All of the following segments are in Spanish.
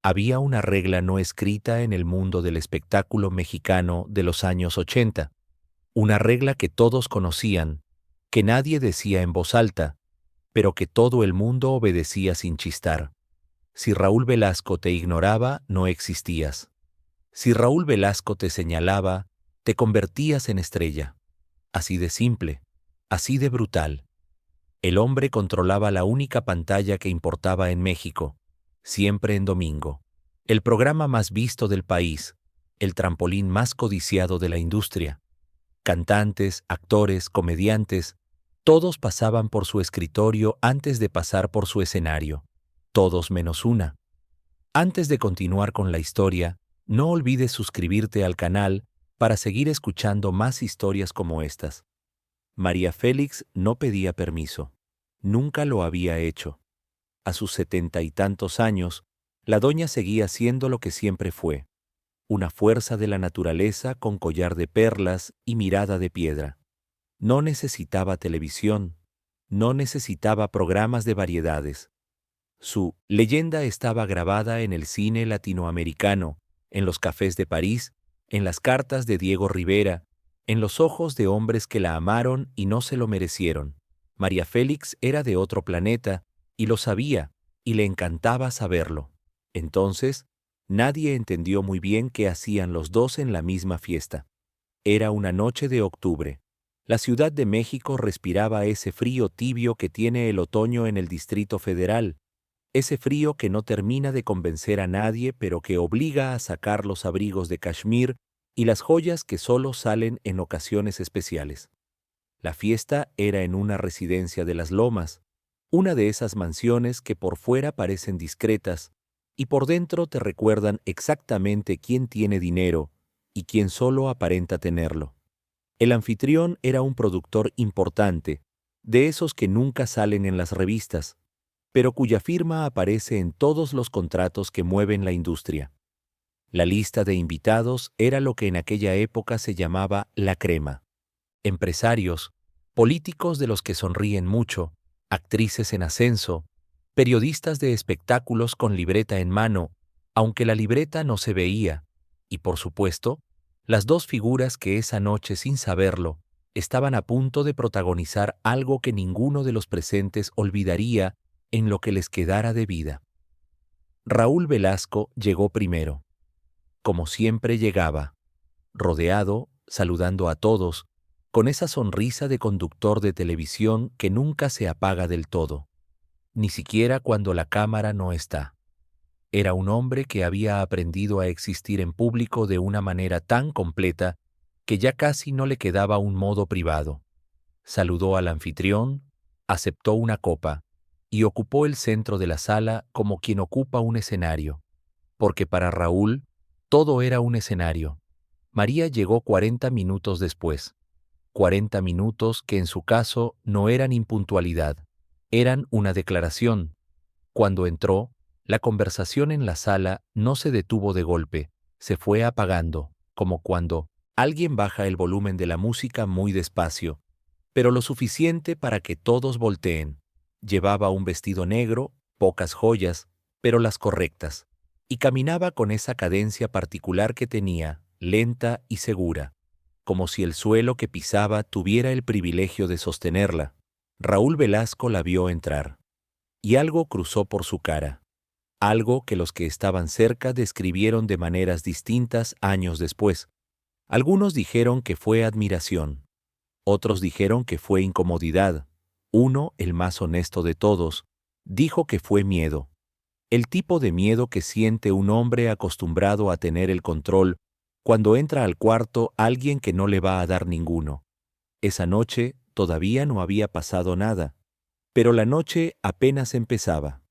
Había una regla no escrita en el mundo del espectáculo mexicano de los años 80, una regla que todos conocían, que nadie decía en voz alta, pero que todo el mundo obedecía sin chistar. Si Raúl Velasco te ignoraba, no existías. Si Raúl Velasco te señalaba, te convertías en estrella. Así de simple, así de brutal. El hombre controlaba la única pantalla que importaba en México, siempre en domingo. El programa más visto del país, el trampolín más codiciado de la industria. Cantantes, actores, comediantes, todos pasaban por su escritorio antes de pasar por su escenario. Todos menos una. Antes de continuar con la historia, no olvides suscribirte al canal para seguir escuchando más historias como estas. María Félix no pedía permiso. Nunca lo había hecho. A sus 70 y tantos años, la doña seguía siendo lo que siempre fue, una fuerza de la naturaleza con collar de perlas y mirada de piedra. No necesitaba televisión, no necesitaba programas de variedades. Su leyenda estaba grabada en el cine latinoamericano, en los cafés de París, en las cartas de Diego Rivera, en los ojos de hombres que la amaron y no se lo merecieron. María Félix era de otro planeta, y lo sabía, y le encantaba saberlo. Entonces, nadie entendió muy bien qué hacían los dos en la misma fiesta. Era una noche de octubre. La Ciudad de México respiraba ese frío tibio que tiene el otoño en el Distrito Federal, ese frío que no termina de convencer a nadie, pero que obliga a sacar los abrigos de cashmere y las joyas que solo salen en ocasiones especiales. La fiesta era en una residencia de las Lomas, una de esas mansiones que por fuera parecen discretas y por dentro te recuerdan exactamente quién tiene dinero y quién solo aparenta tenerlo. El anfitrión era un productor importante, de esos que nunca salen en las revistas, pero cuya firma aparece en todos los contratos que mueven la industria. La lista de invitados era lo que en aquella época se llamaba la crema. Empresarios, políticos de los que sonríen mucho, actrices en ascenso, periodistas de espectáculos con libreta en mano, aunque la libreta no se veía, y por supuesto, las dos figuras que esa noche, sin saberlo, estaban a punto de protagonizar algo que ninguno de los presentes olvidaría en lo que les quedara de vida. Raúl Velasco llegó primero. Como siempre llegaba, rodeado, saludando a todos, con esa sonrisa de conductor de televisión que nunca se apaga del todo, ni siquiera cuando la cámara no está. Era un hombre que había aprendido a existir en público de una manera tan completa que ya casi no le quedaba un modo privado. Saludó al anfitrión, aceptó una copa y ocupó el centro de la sala como quien ocupa un escenario, porque para Raúl todo era un escenario. María llegó 40 minutos después. 40 minutos que en su caso no eran impuntualidad, eran una declaración. Cuando entró, la conversación en la sala no se detuvo de golpe, se fue apagando, como cuando alguien baja el volumen de la música muy despacio, pero lo suficiente para que todos volteen. Llevaba un vestido negro, pocas joyas, pero las correctas, y caminaba con esa cadencia particular que tenía, lenta y segura, como si el suelo que pisaba tuviera el privilegio de sostenerla. Raúl Velasco la vio entrar, y algo cruzó por su cara, algo que los que estaban cerca describieron de maneras distintas años después. Algunos dijeron que fue admiración, otros dijeron que fue incomodidad. Uno, el más honesto de todos, dijo que fue miedo, el tipo de miedo que siente un hombre acostumbrado a tener el control cuando entra al cuarto alguien que no le va a dar ninguno. Esa noche todavía no había pasado nada, pero la noche apenas empezaba.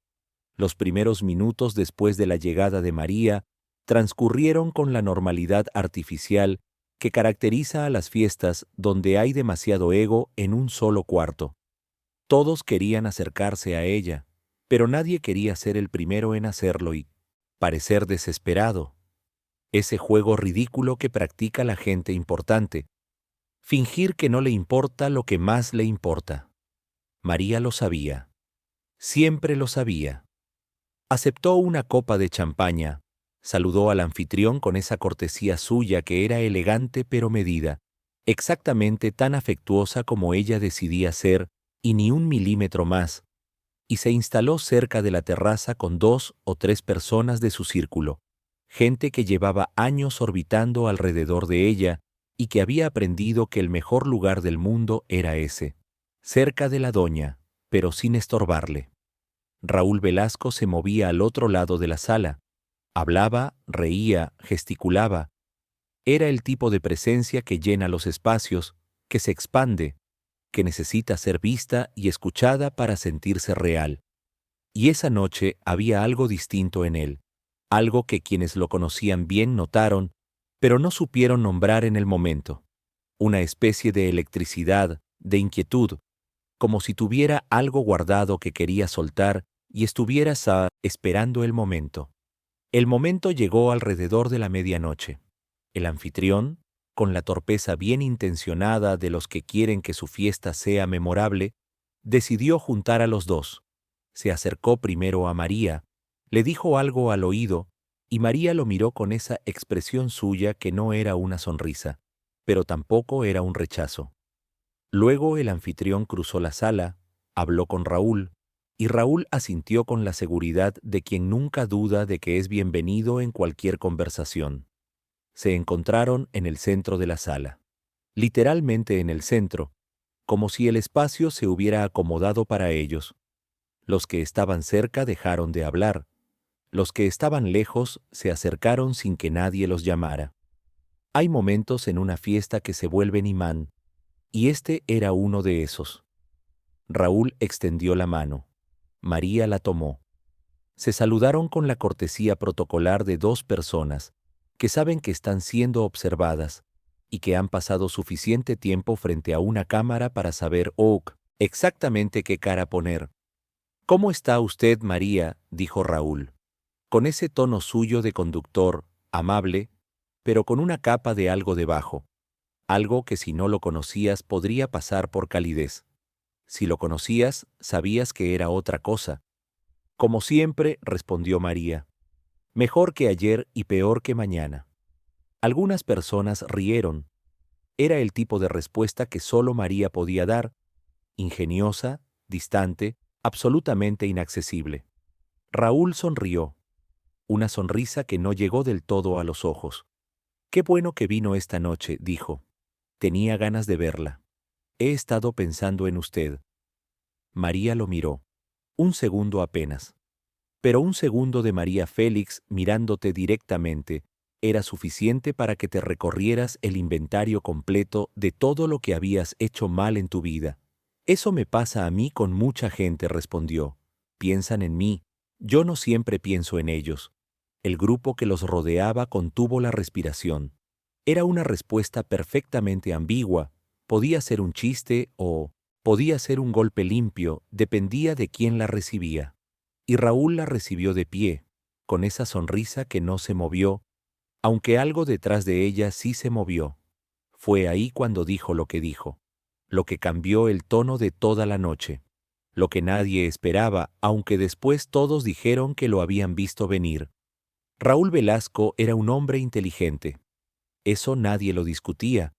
Los primeros minutos después de la llegada de María transcurrieron con la normalidad artificial que caracteriza a las fiestas donde hay demasiado ego en un solo cuarto. Todos querían acercarse a ella, pero nadie quería ser el primero en hacerlo y parecer desesperado. Ese juego ridículo que practica la gente importante. Fingir que no le importa lo que más le importa. María lo sabía. Siempre lo sabía. Aceptó una copa de champaña, saludó al anfitrión con esa cortesía suya que era elegante pero medida, exactamente tan afectuosa como ella decidía ser, y ni un milímetro más, y se instaló cerca de la terraza con 2 o 3 personas de su círculo, gente que llevaba años orbitando alrededor de ella y que había aprendido que el mejor lugar del mundo era ese, cerca de la doña, pero sin estorbarle. Raúl Velasco se movía al otro lado de la sala, hablaba, reía, gesticulaba. Era el tipo de presencia que llena los espacios, que se expande, que necesita ser vista y escuchada para sentirse real. Y esa noche había algo distinto en él, algo que quienes lo conocían bien notaron, pero no supieron nombrar en el momento. Una especie de electricidad, de inquietud, como si tuviera algo guardado que quería soltar y estuviera esperando el momento. El momento llegó alrededor de la medianoche. El anfitrión, con la torpeza bien intencionada de los que quieren que su fiesta sea memorable, decidió juntar a los dos. Se acercó primero a María, le dijo algo al oído, y María lo miró con esa expresión suya que no era una sonrisa, pero tampoco era un rechazo. Luego el anfitrión cruzó la sala, habló con Raúl, y Raúl asintió con la seguridad de quien nunca duda de que es bienvenido en cualquier conversación. Se encontraron en el centro de la sala, literalmente en el centro, como si el espacio se hubiera acomodado para ellos. Los que estaban cerca dejaron de hablar, los que estaban lejos se acercaron sin que nadie los llamara. Hay momentos en una fiesta que se vuelven imán, y este era uno de esos. Raúl extendió la mano. María la tomó. Se saludaron con la cortesía protocolar de 2 personas que saben que están siendo observadas y que han pasado suficiente tiempo frente a una cámara para saber exactamente qué cara poner. «¿Cómo está usted, María?», dijo Raúl, con ese tono suyo de conductor, amable, pero con una capa de algo debajo, algo que si no lo conocías podría pasar por calidez. Si lo conocías, sabías que era otra cosa. «Como siempre», respondió María. «Mejor que ayer y peor que mañana». Algunas personas rieron. Era el tipo de respuesta que solo María podía dar, ingeniosa, distante, absolutamente inaccesible. Raúl sonrió, una sonrisa que no llegó del todo a los ojos. «Qué bueno que vino esta noche», dijo. «Tenía ganas de verla. He estado pensando en usted». María lo miró. Un segundo apenas. Pero un segundo de María Félix mirándote directamente era suficiente para que te recorrieras el inventario completo de todo lo que habías hecho mal en tu vida. «Eso me pasa a mí con mucha gente», respondió. «Piensan en mí. Yo no siempre pienso en ellos». El grupo que los rodeaba contuvo la respiración. Era una respuesta perfectamente ambigua. Podía ser un chiste o podía ser un golpe limpio, dependía de quién la recibía. Y Raúl la recibió de pie, con esa sonrisa que no se movió, aunque algo detrás de ella sí se movió. Fue ahí cuando dijo lo que dijo, lo que cambió el tono de toda la noche, lo que nadie esperaba, aunque después todos dijeron que lo habían visto venir. Raúl Velasco era un hombre inteligente. Eso nadie lo discutía.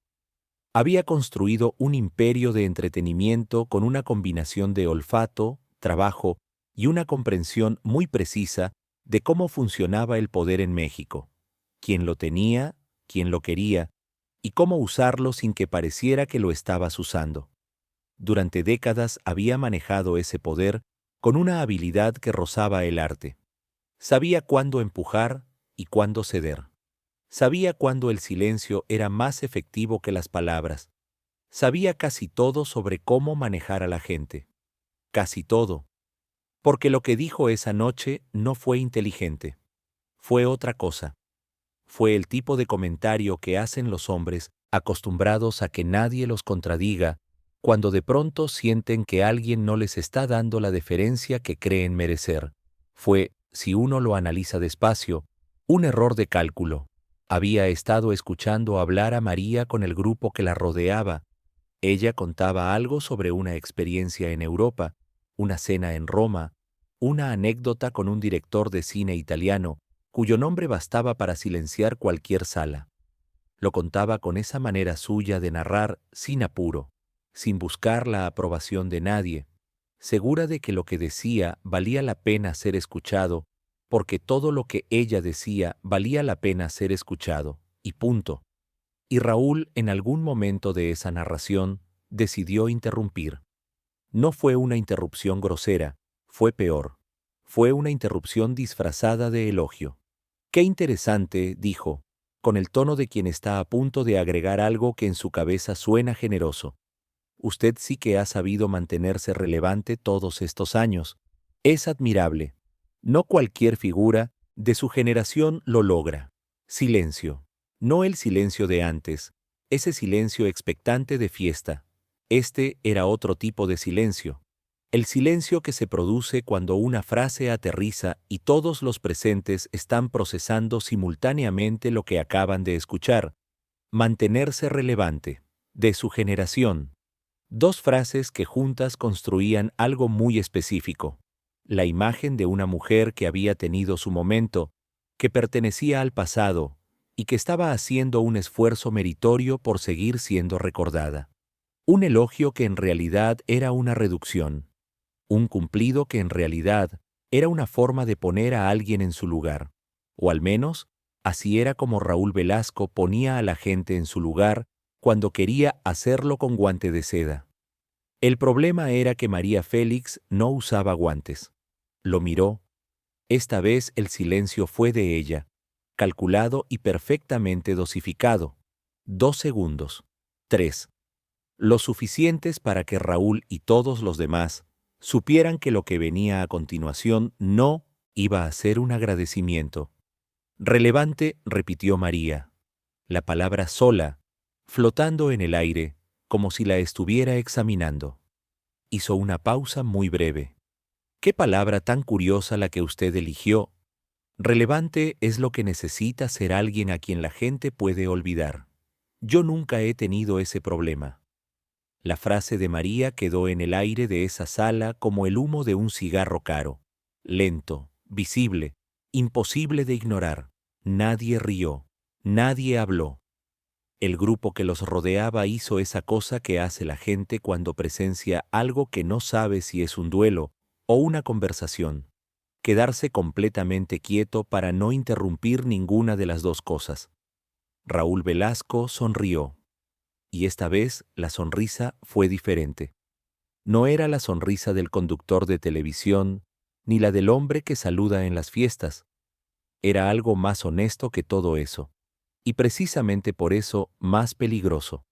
Había construido un imperio de entretenimiento con una combinación de olfato, trabajo y una comprensión muy precisa de cómo funcionaba el poder en México, quién lo tenía, quién lo quería, y cómo usarlo sin que pareciera que lo estabas usando. Durante décadas había manejado ese poder con una habilidad que rozaba el arte. Sabía cuándo empujar y cuándo ceder. Sabía cuándo el silencio era más efectivo que las palabras. Sabía casi todo sobre cómo manejar a la gente. Casi todo. Porque lo que dijo esa noche no fue inteligente. Fue otra cosa. Fue el tipo de comentario que hacen los hombres acostumbrados a que nadie los contradiga cuando de pronto sienten que alguien no les está dando la deferencia que creen merecer. Fue, si uno lo analiza despacio, un error de cálculo. Había estado escuchando hablar a María con el grupo que la rodeaba. Ella contaba algo sobre una experiencia en Europa, una cena en Roma, una anécdota con un director de cine italiano, cuyo nombre bastaba para silenciar cualquier sala. Lo contaba con esa manera suya de narrar sin apuro, sin buscar la aprobación de nadie, segura de que lo que decía valía la pena ser escuchado, porque todo lo que ella decía valía la pena ser escuchado, y punto. Y Raúl, en algún momento de esa narración, decidió interrumpir. No fue una interrupción grosera, fue peor. Fue una interrupción disfrazada de elogio. «Qué interesante», dijo, con el tono de quien está a punto de agregar algo que en su cabeza suena generoso. «Usted sí que ha sabido mantenerse relevante todos estos años. Es admirable. No cualquier figura de su generación lo logra». Silencio. No el silencio de antes, ese silencio expectante de fiesta. Este era otro tipo de silencio. El silencio que se produce cuando una frase aterriza y todos los presentes están procesando simultáneamente lo que acaban de escuchar. Mantenerse relevante. De su generación. Dos frases que juntas construían algo muy específico. La imagen de una mujer que había tenido su momento, que pertenecía al pasado y que estaba haciendo un esfuerzo meritorio por seguir siendo recordada. Un elogio que en realidad era una reducción. Un cumplido que en realidad era una forma de poner a alguien en su lugar. O al menos, así era como Raúl Velasco ponía a la gente en su lugar cuando quería hacerlo con guante de seda. El problema era que María Félix no usaba guantes. Lo miró. Esta vez el silencio fue de ella, calculado y perfectamente dosificado. 2 segundos. 3. Lo suficientes para que Raúl y todos los demás supieran que lo que venía a continuación no iba a ser un agradecimiento. «Relevante», repitió María, la palabra sola, flotando en el aire, como si la estuviera examinando. Hizo una pausa muy breve. «Qué palabra tan curiosa la que usted eligió. Relevante es lo que necesita ser alguien a quien la gente puede olvidar. Yo nunca he tenido ese problema». La frase de María quedó en el aire de esa sala como el humo de un cigarro caro, lento, visible, imposible de ignorar. Nadie rió, nadie habló. El grupo que los rodeaba hizo esa cosa que hace la gente cuando presencia algo que no sabe si es un duelo o una conversación: quedarse completamente quieto para no interrumpir ninguna de las dos cosas. Raúl Velasco sonrió. Y esta vez la sonrisa fue diferente. No era la sonrisa del conductor de televisión, ni la del hombre que saluda en las fiestas. Era algo más honesto que todo eso, y precisamente por eso más peligroso.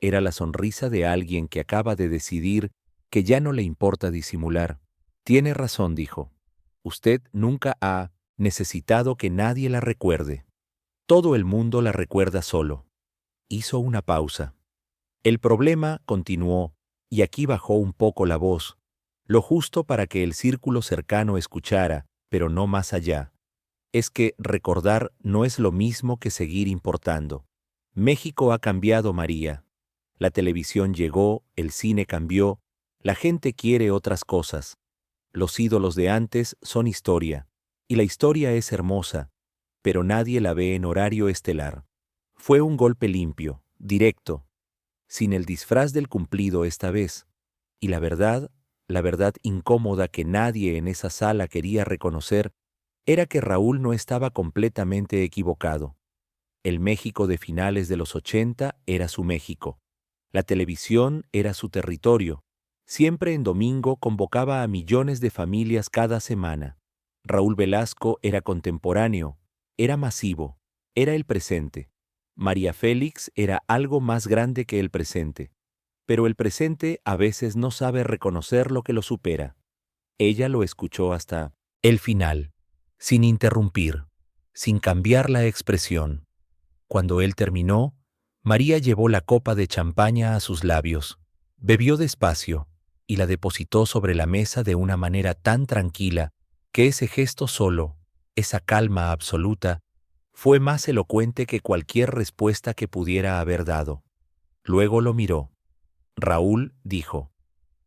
Era la sonrisa de alguien que acaba de decidir que ya no le importa disimular. «Tiene razón», dijo. «Usted nunca ha necesitado que nadie la recuerde. Todo el mundo la recuerda solo». Hizo una pausa. «El problema», continuó, y aquí bajó un poco la voz, lo justo para que el círculo cercano escuchara, pero no más allá, «es que recordar no es lo mismo que seguir importando. México ha cambiado, María. La televisión llegó, el cine cambió, la gente quiere otras cosas. Los ídolos de antes son historia, y la historia es hermosa, pero nadie la ve en horario estelar. Fue un golpe limpio, directo, sin el disfraz del cumplido esta vez, y la verdad incómoda que nadie en esa sala quería reconocer, era que Raúl no estaba completamente equivocado. El México de finales de los 80 era su México. La televisión era su territorio. Siempre en domingo convocaba a millones de familias cada semana. Raúl Velasco era contemporáneo, era masivo, era el presente. María Félix era algo más grande que el presente, pero el presente a veces no sabe reconocer lo que lo supera. Ella lo escuchó hasta el final, sin interrumpir, sin cambiar la expresión. Cuando él terminó, María llevó la copa de champaña a sus labios, bebió despacio y la depositó sobre la mesa de una manera tan tranquila que ese gesto solo, esa calma absoluta, fue más elocuente que cualquier respuesta que pudiera haber dado. Luego lo miró. «Raúl», dijo,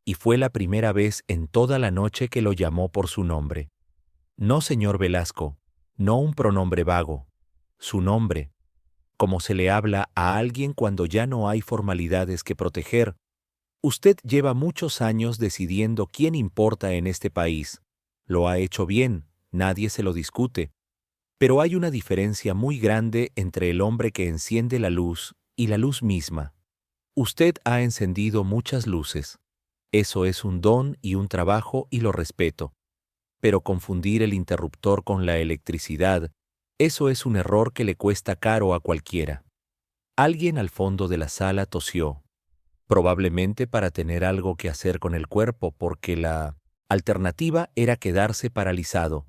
y fue la primera vez en toda la noche que lo llamó por su nombre. No, señor Velasco, no un pronombre vago, su nombre, como se le habla a alguien cuando ya no hay formalidades que proteger. Usted lleva muchos años decidiendo quién importa en este país. Lo ha hecho bien, nadie se lo discute. Pero hay una diferencia muy grande entre el hombre que enciende la luz y la luz misma. Usted ha encendido muchas luces. Eso es un don y un trabajo y lo respeto. Pero confundir el interruptor con la electricidad, eso es un error que le cuesta caro a cualquiera. Alguien al fondo de la sala tosió, probablemente para tener algo que hacer con el cuerpo, porque la alternativa era quedarse paralizado.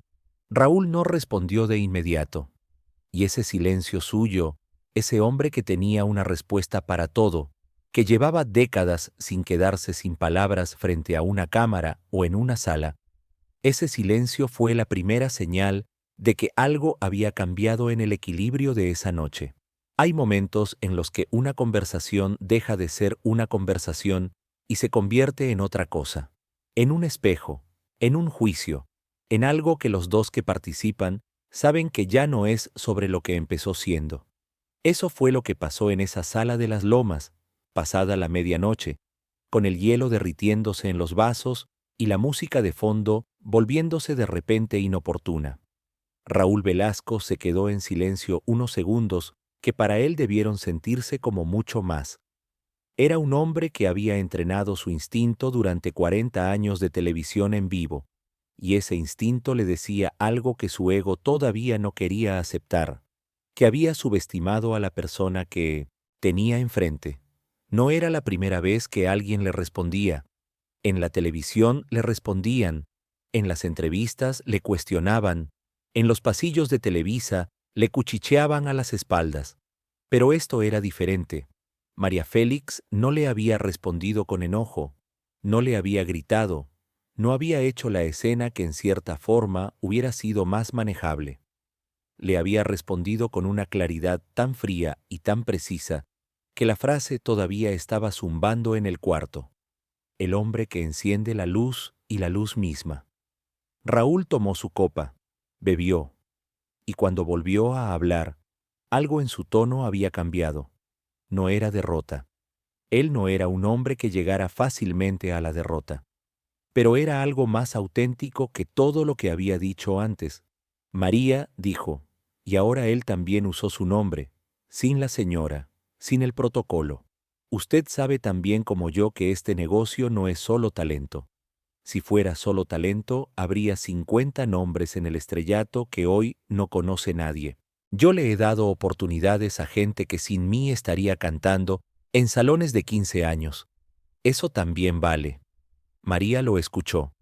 Raúl no respondió de inmediato. Y ese silencio suyo, ese hombre que tenía una respuesta para todo, que llevaba décadas sin quedarse sin palabras frente a una cámara o en una sala, ese silencio fue la primera señal de que algo había cambiado en el equilibrio de esa noche. Hay momentos en los que una conversación deja de ser una conversación y se convierte en otra cosa, en un espejo, en un juicio, en algo que los dos que participan saben que ya no es sobre lo que empezó siendo. Eso fue lo que pasó en esa sala de las Lomas, pasada la medianoche, con el hielo derritiéndose en los vasos y la música de fondo volviéndose de repente inoportuna. Raúl Velasco se quedó en silencio unos segundos que para él debieron sentirse como mucho más. Era un hombre que había entrenado su instinto durante 40 años de televisión en vivo, y ese instinto le decía algo que su ego todavía no quería aceptar, que había subestimado a la persona que tenía enfrente. No era la primera vez que alguien le respondía. En la televisión le respondían, en las entrevistas le cuestionaban, en los pasillos de Televisa le cuchicheaban a las espaldas. Pero esto era diferente. María Félix no le había respondido con enojo, no le había gritado, no había hecho la escena que en cierta forma hubiera sido más manejable. Le había respondido con una claridad tan fría y tan precisa que la frase todavía estaba zumbando en el cuarto. El hombre que enciende la luz y la luz misma. Raúl tomó su copa, bebió, y cuando volvió a hablar, algo en su tono había cambiado. No era derrota. Él no era un hombre que llegara fácilmente a la derrota. Pero era algo más auténtico que todo lo que había dicho antes. María dijo, y ahora él también usó su nombre, sin la señora, sin el protocolo. Usted sabe tan bien como yo que este negocio no es solo talento. Si fuera solo talento, habría 50 nombres en el estrellato que hoy no conoce nadie. Yo le he dado oportunidades a gente que sin mí estaría cantando en salones de 15 años. Eso también vale. María lo escuchó.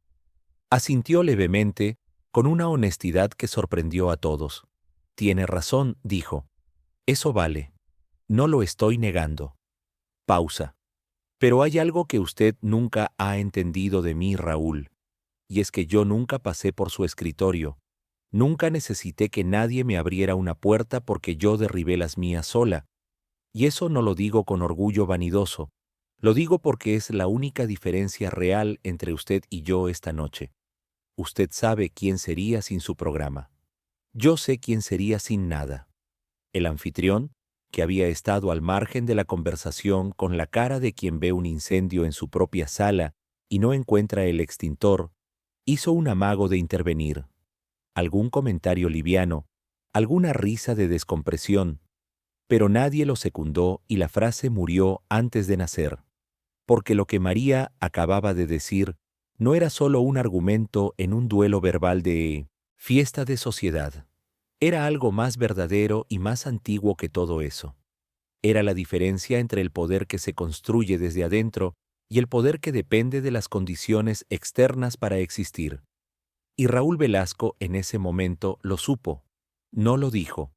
Asintió levemente, con una honestidad que sorprendió a todos. Tiene razón, dijo. Eso vale. No lo estoy negando. Pausa. Pero hay algo que usted nunca ha entendido de mí, Raúl, y es que yo nunca pasé por su escritorio. Nunca necesité que nadie me abriera una puerta porque yo derribé las mías sola. Y eso no lo digo con orgullo vanidoso. Lo digo porque es la única diferencia real entre usted y yo esta noche. Usted sabe quién sería sin su programa. Yo sé quién sería sin nada. El anfitrión, que había estado al margen de la conversación con la cara de quien ve un incendio en su propia sala y no encuentra el extintor, hizo un amago de intervenir. Algún comentario liviano, alguna risa de descompresión, pero nadie lo secundó y la frase murió antes de nacer. Porque lo que María acababa de decir no era solo un argumento en un duelo verbal de fiesta de sociedad. Era algo más verdadero y más antiguo que todo eso. Era la diferencia entre el poder que se construye desde adentro y el poder que depende de las condiciones externas para existir. Y Raúl Velasco en ese momento lo supo, no lo dijo.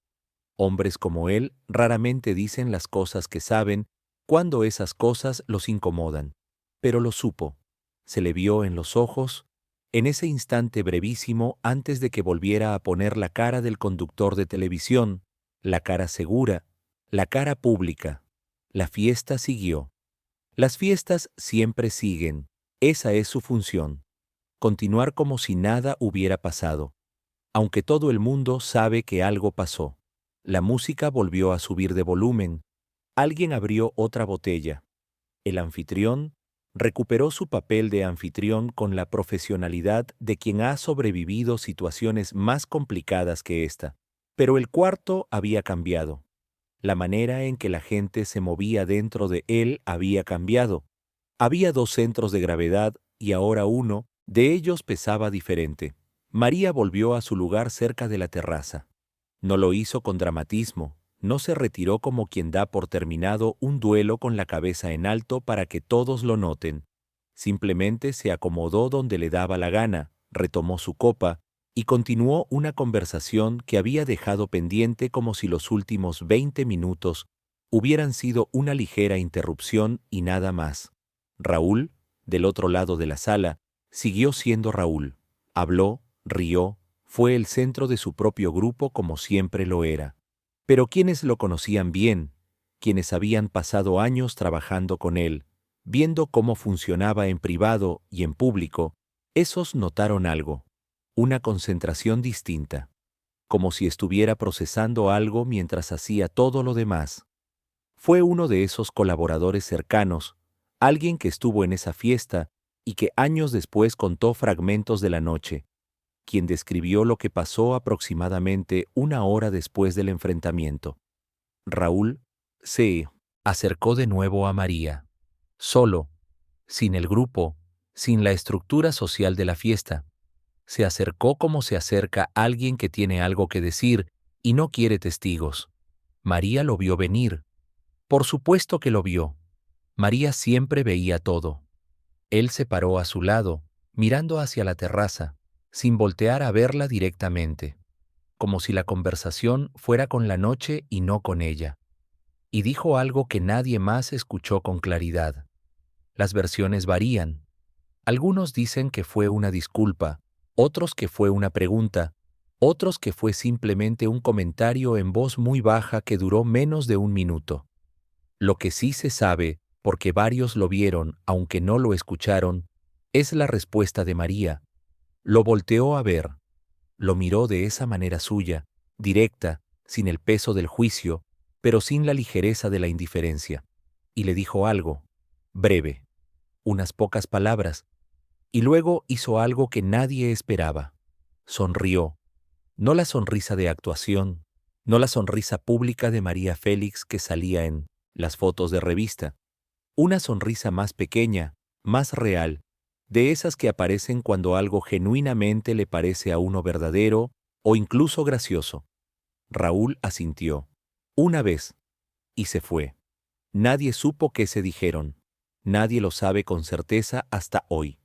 Hombres como él raramente dicen las cosas que saben cuando esas cosas los incomodan, pero lo supo. Se le vio en los ojos, en ese instante brevísimo antes de que volviera a poner la cara del conductor de televisión, la cara segura, la cara pública. La fiesta siguió. Las fiestas siempre siguen, Esa es su función, continuar como si nada hubiera pasado, aunque todo el mundo sabe que algo pasó. La música volvió a subir de volumen. Alguien abrió otra botella. El anfitrión recuperó su papel de anfitrión con la profesionalidad de quien ha sobrevivido situaciones más complicadas que esta. Pero el cuarto había cambiado. La manera en que la gente se movía dentro de él había cambiado. Había dos centros de gravedad y ahora uno de ellos pesaba diferente. María volvió a su lugar cerca de la terraza. No lo hizo con dramatismo, no se retiró como quien da por terminado un duelo con la cabeza en alto para que todos lo noten. Simplemente se acomodó donde le daba la gana, retomó su copa y continuó una conversación que había dejado pendiente como si los últimos 20 minutos hubieran sido una ligera interrupción y nada más. Raúl, del otro lado de la sala, siguió siendo Raúl. Habló, rió, fue el centro de su propio grupo como siempre lo era. Pero quienes lo conocían bien, quienes habían pasado años trabajando con él, viendo cómo funcionaba en privado y en público, esos notaron algo, una concentración distinta, como si estuviera procesando algo mientras hacía todo lo demás. Fue uno de esos colaboradores cercanos, alguien que estuvo en esa fiesta y que años después contó fragmentos de la noche, quien describió lo que pasó aproximadamente una hora después del enfrentamiento. Raúl se acercó de nuevo a María, solo, sin el grupo, sin la estructura social de la fiesta. Se acercó como se acerca alguien que tiene algo que decir y no quiere testigos. María lo vio venir. Por supuesto que lo vio. María siempre veía todo. Él se paró a su lado, mirando hacia la terraza, sin voltear a verla directamente, como si la conversación fuera con la noche y no con ella. Y dijo algo que nadie más escuchó con claridad. Las versiones varían. Algunos dicen que fue una disculpa, otros que fue una pregunta, otros que fue simplemente un comentario en voz muy baja que duró menos de un minuto. Lo que sí se sabe, porque varios lo vieron, aunque no lo escucharon, es la respuesta de María. Lo volteó a ver, lo miró de esa manera suya, directa, sin el peso del juicio, pero sin la ligereza de la indiferencia. Y le dijo algo, breve, unas pocas palabras, y luego hizo algo que nadie esperaba. Sonrió, no la sonrisa de actuación, no la sonrisa pública de María Félix que salía en las fotos de revista, una sonrisa más pequeña, más real, de esas que aparecen cuando algo genuinamente le parece a uno verdadero o incluso gracioso. Raúl asintió, una vez, y se fue. Nadie supo qué se dijeron, nadie lo sabe con certeza hasta hoy.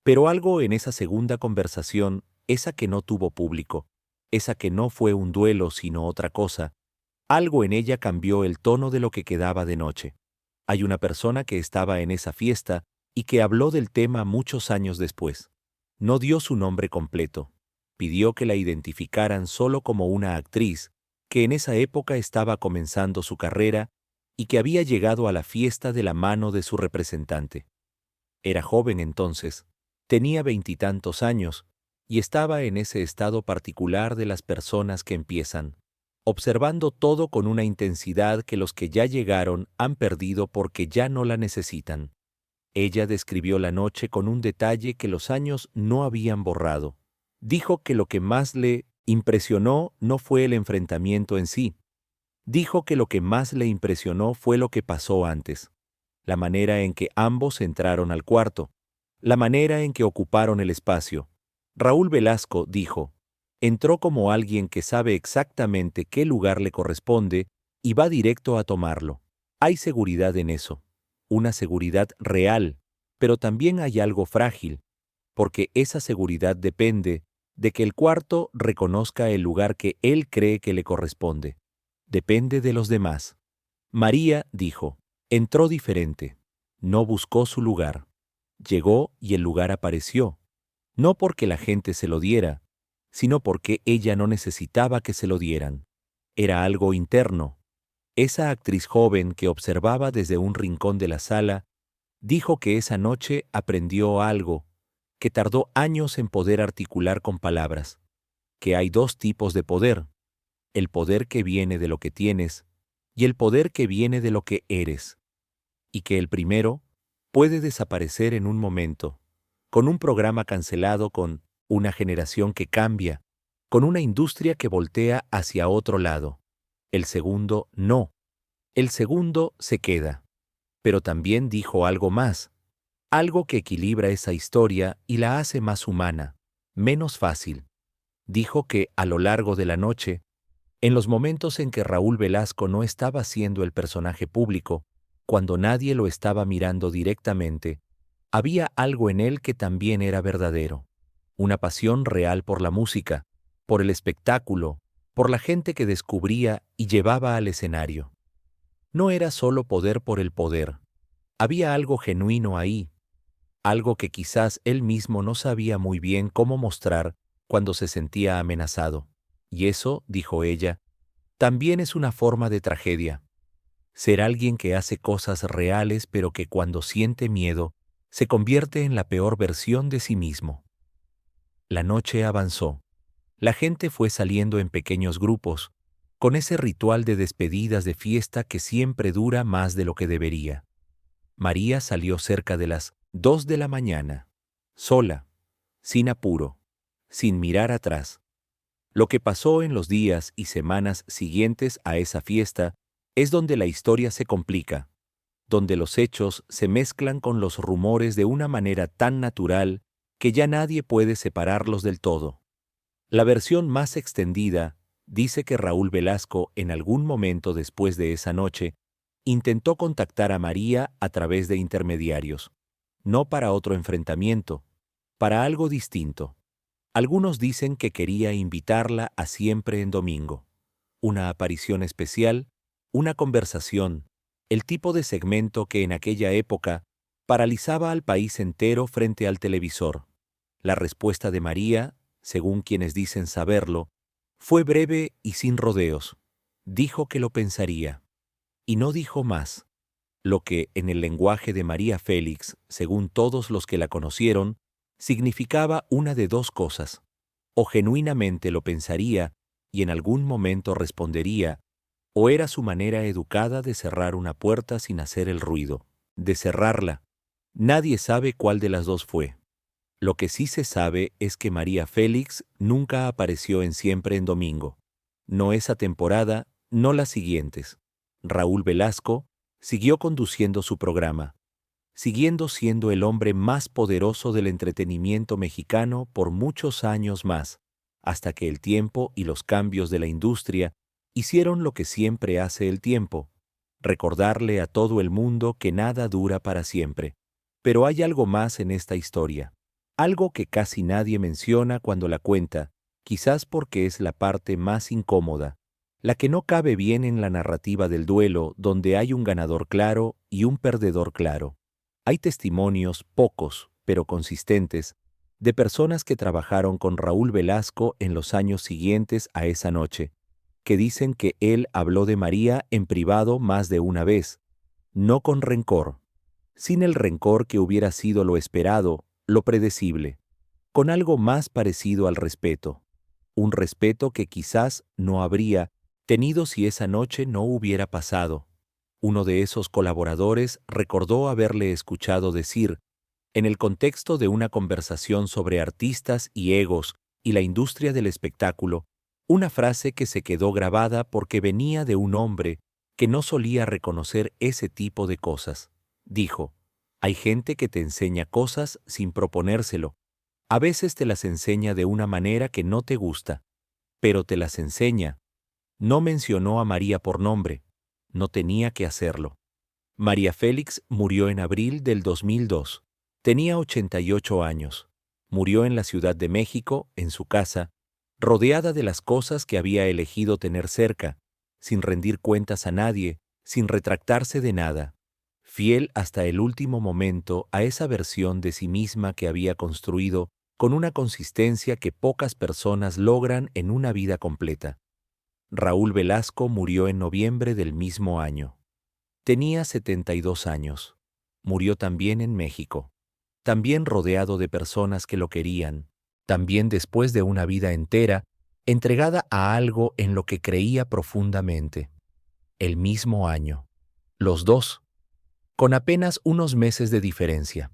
Pero algo en esa segunda conversación, esa que no tuvo público, esa que no fue un duelo sino otra cosa, algo en ella cambió el tono de lo que quedaba de noche. Hay una persona que estaba en esa fiesta y que habló del tema muchos años después. No dio su nombre completo. Pidió que la identificaran solo como una actriz que en esa época estaba comenzando su carrera y que había llegado a la fiesta de la mano de su representante. Era joven entonces, tenía 20 y tantos años, y estaba en ese estado particular de las personas que empiezan, observando todo con una intensidad que los que ya llegaron han perdido porque ya no la necesitan. Ella describió la noche con un detalle que los años no habían borrado. Dijo que lo que más le impresionó no fue el enfrentamiento en sí. Dijo que lo que más le impresionó fue lo que pasó antes, la manera en que ambos entraron al cuarto, la manera en que ocuparon el espacio. Raúl Velasco dijo, entró como alguien que sabe exactamente qué lugar le corresponde y va directo a tomarlo. Hay seguridad en eso, una seguridad real, pero también hay algo frágil, porque esa seguridad depende de que el cuarto reconozca el lugar que él cree que le corresponde. Depende de los demás. María dijo, entró diferente, no buscó su lugar. Llegó y el lugar apareció, no porque la gente se lo diera, sino porque ella no necesitaba que se lo dieran. Era algo interno. Esa actriz joven que observaba desde un rincón de la sala Dijo que esa noche aprendió algo que tardó años en poder articular con palabras, que hay dos tipos de poder: el poder que viene de lo que tienes y el poder que viene de lo que eres, y que el primero puede desaparecer en un momento, con un programa cancelado, con una generación que cambia, con una industria que voltea hacia otro lado. El segundo no. El segundo se queda. Pero también dijo algo más, algo que equilibra esa historia y la hace más humana, menos fácil. Dijo que a lo largo de la noche, en los momentos en que Raúl Velasco no estaba siendo el personaje público, cuando nadie lo estaba mirando directamente, había algo en él que también era verdadero, una pasión real por la música, por el espectáculo, por la gente que descubría y llevaba al escenario. No era solo poder por el poder, había algo genuino ahí, algo que quizás él mismo no sabía muy bien cómo mostrar cuando se sentía amenazado. Y eso, dijo ella, también es una forma de tragedia. Ser alguien que hace cosas reales pero que cuando siente miedo, se convierte en la peor versión de sí mismo. La noche avanzó. La gente fue saliendo en pequeños grupos, con ese ritual de despedidas de fiesta que siempre dura más de lo que debería. María salió cerca de las 2 de la mañana, sola, sin apuro, sin mirar atrás. Lo que pasó en los días y semanas siguientes a esa fiesta es donde la historia se complica, donde los hechos se mezclan con los rumores de una manera tan natural que ya nadie puede separarlos del todo. La versión más extendida dice que Raúl Velasco, en algún momento después de esa noche, intentó contactar a María a través de intermediarios, no para otro enfrentamiento, para algo distinto. Algunos dicen que quería invitarla a Siempre en Domingo, una aparición especial, una conversación, el tipo de segmento que en aquella época paralizaba al país entero frente al televisor. La respuesta de María, según quienes dicen saberlo, fue breve y sin rodeos. Dijo que lo pensaría. Y no dijo más, lo que, en el lenguaje de María Félix, según todos los que la conocieron, significaba una de dos cosas: o genuinamente lo pensaría y en algún momento respondería, o era su manera educada de cerrar una puerta sin hacer el ruido, de cerrarla. Nadie sabe cuál de las dos fue. Lo que sí se sabe es que María Félix nunca apareció en Siempre en Domingo. No esa temporada, no las siguientes. Raúl Velasco siguió conduciendo su programa, siguiendo siendo el hombre más poderoso del entretenimiento mexicano por muchos años más, hasta que el tiempo y los cambios de la industria hicieron lo que siempre hace el tiempo: recordarle a todo el mundo que nada dura para siempre. Pero hay algo más en esta historia, algo que casi nadie menciona cuando la cuenta, quizás porque es la parte más incómoda, la que no cabe bien en la narrativa del duelo, donde hay un ganador claro y un perdedor claro. Hay testimonios, pocos, pero consistentes, de personas que trabajaron con Raúl Velasco en los años siguientes a esa noche, que dicen que él habló de María en privado más de una vez, no con rencor, sin el rencor que hubiera sido lo esperado, lo predecible, con algo más parecido al respeto, un respeto que quizás no habría tenido si esa noche no hubiera pasado. Uno de esos colaboradores recordó haberle escuchado decir, en el contexto de una conversación sobre artistas y egos y la industria del espectáculo, una frase que se quedó grabada porque venía de un hombre que no solía reconocer ese tipo de cosas. Dijo: hay gente que te enseña cosas sin proponérselo. A veces te las enseña de una manera que no te gusta, pero te las enseña. No mencionó a María por nombre. No tenía que hacerlo. María Félix murió en abril del 2002. Tenía 88 años. Murió en la Ciudad de México, en su casa, rodeada de las cosas que había elegido tener cerca, sin rendir cuentas a nadie, sin retractarse de nada, fiel hasta el último momento a esa versión de sí misma que había construido con una consistencia que pocas personas logran en una vida completa. Raúl Velasco murió en noviembre del mismo año. Tenía 72 años. murió también en México, también rodeado de personas que lo querían, también después de una vida entera entregada a algo en lo que creía profundamente. El mismo año. Los dos, con apenas unos meses de diferencia.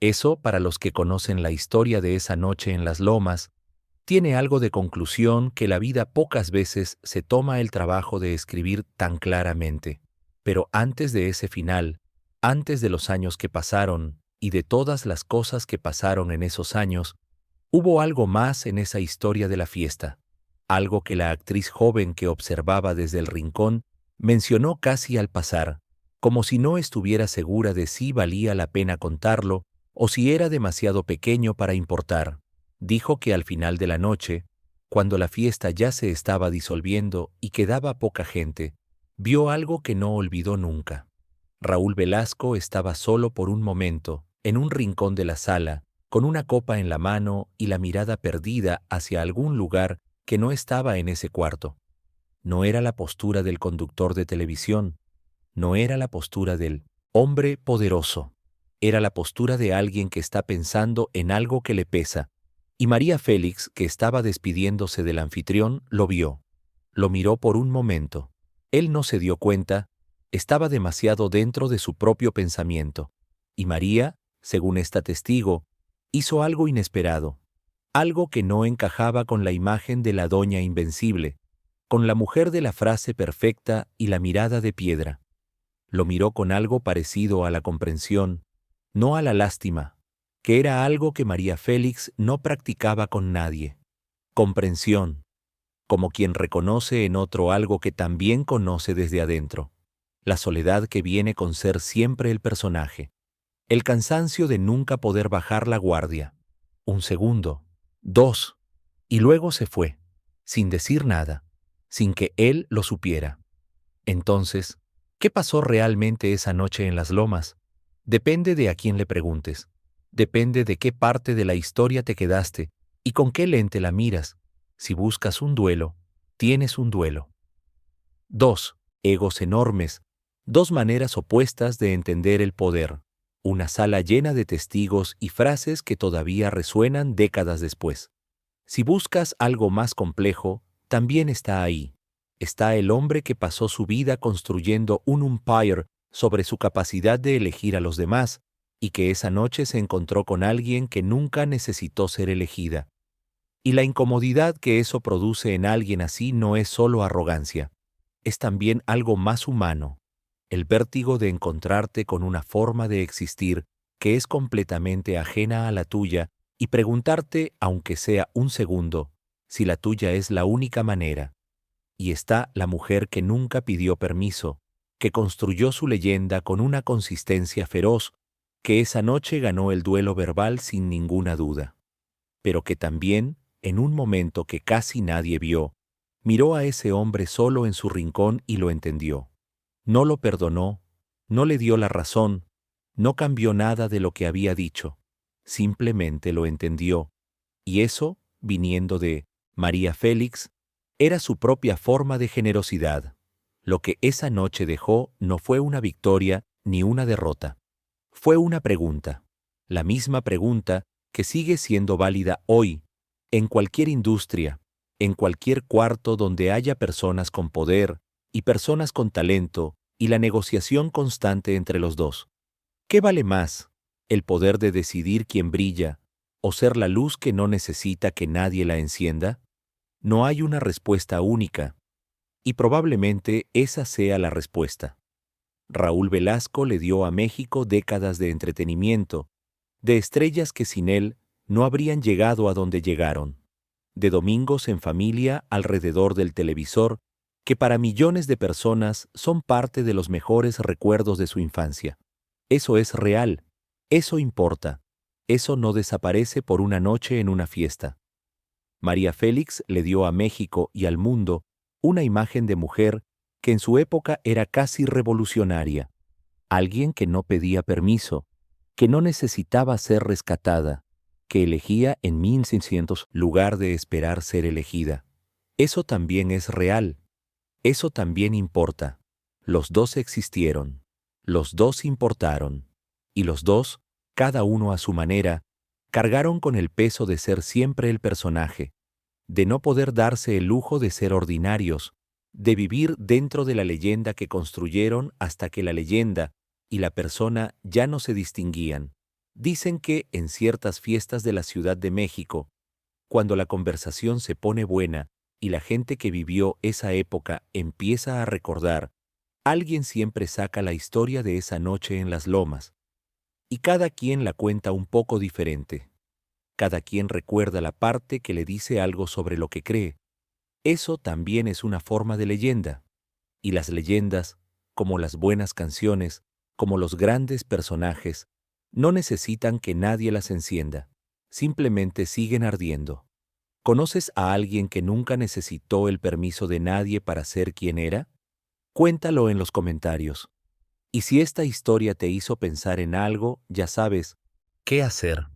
Eso, para los que conocen la historia de esa noche en las lomas, tiene algo de conclusión que la vida pocas veces se toma el trabajo de escribir tan claramente. Pero antes de ese final, antes de los años que pasaron y de todas las cosas que pasaron en esos años, hubo algo más en esa historia de la fiesta, algo que la actriz joven que observaba desde el rincón mencionó casi al pasar, como si no estuviera segura de si valía la pena contarlo o si era demasiado pequeño para importar. Dijo que al final de la noche, cuando la fiesta ya se estaba disolviendo y quedaba poca gente, vio algo que no olvidó nunca. Raúl Velasco estaba solo por un momento, en un rincón de la sala, con una copa en la mano y la mirada perdida hacia algún lugar que no estaba en ese cuarto. No era la postura del conductor de televisión, no era la postura del hombre poderoso, era la postura de alguien que está pensando en algo que le pesa. Y María Félix, que estaba despidiéndose del anfitrión, lo vio. Lo miró por un momento. Él no se dio cuenta, estaba demasiado dentro de su propio pensamiento. Y María, según esta testigo, hizo algo inesperado, algo que no encajaba con la imagen de la doña invencible, con la mujer de la frase perfecta y la mirada de piedra. Lo miró con algo parecido a la comprensión, no a la lástima, que era algo que María Félix no practicaba con nadie. Comprensión, como quien reconoce en otro algo que también conoce desde adentro. La soledad que viene con ser siempre el personaje. El cansancio de nunca poder bajar la guardia. Un segundo, dos, y luego se fue, sin decir nada, sin que él lo supiera. Entonces, ¿qué pasó realmente esa noche en las lomas? Depende de a quién le preguntes. Depende de qué parte de la historia te quedaste y con qué lente la miras. Si buscas un duelo, tienes un duelo. 2. Egos enormes. Dos maneras opuestas de entender el poder. Una sala llena de testigos y frases que todavía resuenan décadas después. Si buscas algo más complejo, también está ahí. Está el hombre que pasó su vida construyendo un umpire sobre su capacidad de elegir a los demás, y que esa noche se encontró con alguien que nunca necesitó ser elegida. Y la incomodidad que eso produce en alguien así no es solo arrogancia, es también algo más humano, el vértigo de encontrarte con una forma de existir que es completamente ajena a la tuya y preguntarte, aunque sea un segundo, si la tuya es la única manera. Y está la mujer que nunca pidió permiso, que construyó su leyenda con una consistencia feroz, que esa noche ganó el duelo verbal sin ninguna duda, pero que también, en un momento que casi nadie vio, miró a ese hombre solo en su rincón y lo entendió. No lo perdonó, no le dio la razón, no cambió nada de lo que había dicho, simplemente lo entendió, y eso, viniendo de María Félix, era su propia forma de generosidad. Lo que esa noche dejó no fue una victoria ni una derrota. Fue una pregunta, la misma pregunta que sigue siendo válida hoy, en cualquier industria, en cualquier cuarto donde haya personas con poder y personas con talento y la negociación constante entre los dos. ¿Qué vale más, el poder de decidir quién brilla o ser la luz que no necesita que nadie la encienda? No hay una respuesta única, y probablemente esa sea la respuesta. Raúl Velasco le dio a México décadas de entretenimiento, de estrellas que sin él no habrían llegado a donde llegaron, de domingos en familia alrededor del televisor, que para millones de personas son parte de los mejores recuerdos de su infancia. Eso es real, eso importa, eso no desaparece por una noche en una fiesta. María Félix le dio a México y al mundo una imagen de mujer que en su época era casi revolucionaria, alguien que no pedía permiso, que no necesitaba ser rescatada, que elegía en 1600 lugar de esperar ser elegida. Eso también es real, eso también importa. Los dos existieron, los dos importaron. Y los dos, cada uno a su manera, cargaron con el peso de ser siempre el personaje, de no poder darse el lujo de ser ordinarios, de vivir dentro de la leyenda que construyeron hasta que la leyenda y la persona ya no se distinguían. Dicen que en ciertas fiestas de la Ciudad de México, cuando la conversación se pone buena y la gente que vivió esa época empieza a recordar, alguien siempre saca la historia de esa noche en las lomas, y cada quien la cuenta un poco diferente. Cada quien recuerda la parte que le dice algo sobre lo que cree. Eso también es una forma de leyenda. Y las leyendas, como las buenas canciones, como los grandes personajes, no necesitan que nadie las encienda. Simplemente siguen ardiendo. ¿Conoces a alguien que nunca necesitó el permiso de nadie para ser quien era? Cuéntalo en los comentarios. Y si esta historia te hizo pensar en algo, ya sabes qué hacer.